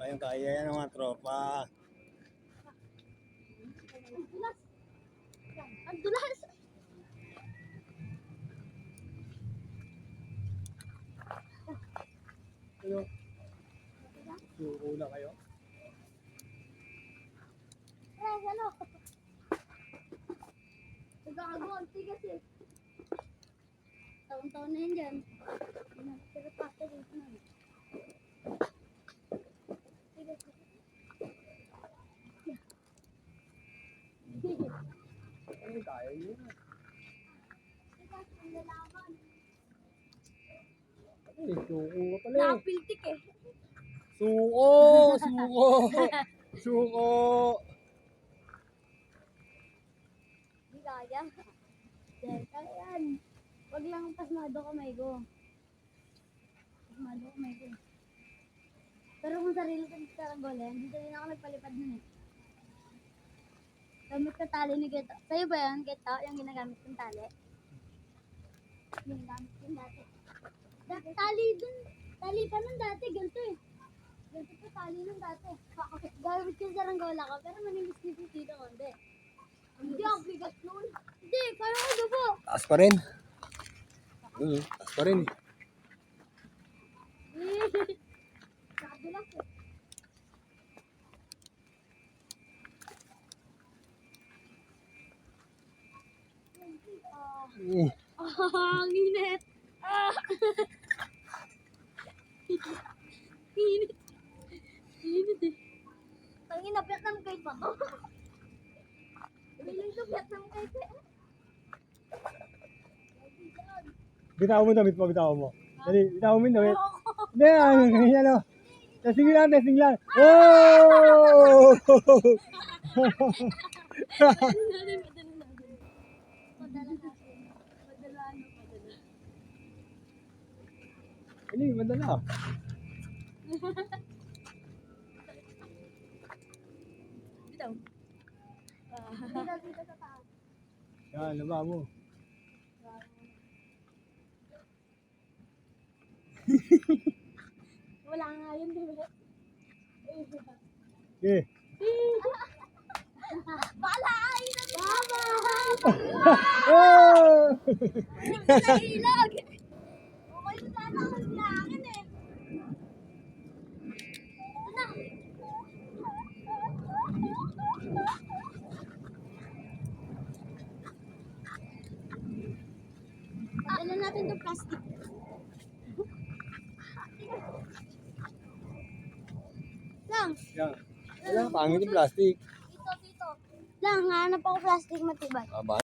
Kayang-kaya yan mga tropa. Ang dulas! Ano? Suko na kayo? Ano? Nagkakago, ang tigas eh. Taon-taon na yun dyan. Pero pasta dito na. Tigas. Ay, kaya yun. Tigas, ang lalaman. Ay, suko ka pala eh. Napiltik eh. Suko! Suko! Suko! Hindi kaya. Kaya yan. Wag lang pasmado kamay ko. Pasmado kamay ko. Pero kung sarili ko sa karanggola, dito din ako nagpalipad nun eh. Gamit ka tali ni Geto. Sa'yo ba yan, Geto? Yung ginagamit kong tali? Ginagamit ko dati. Tali dun. Tali pa nun dati, ganito eh. Ganito pa tali nun dati. Gamit ko sa karanggola ko, pero manilis-nilis dito ko, hindi. Hindi, ang bigat nun. Hindi, kaya ko dubo. Taas pa rin. Taas pa rin. Nakadulas eh. Ang init. Init. Init eh. Tangina, Vietnam kahit pa to. Bilang sa Vietnam kahit eh. Bitaw mo damit mo, bitaw mo. Dali, bitaw mo yung damit. Hindi, yan o. Testing lang, testing lang. Oh! Ini, madala. Bitaw. Dito sa taas. Yan, laba mo. Wala nga yun, di ba? Okay. Bala! Baba! Oh! Ilag! Okay na sana ako sa akin eh. Ano? Dala natin itong plastic. Lang, Yan. Wala, pangit yung plastic. dito. Lang, hanap ako plastic matibay. Aba.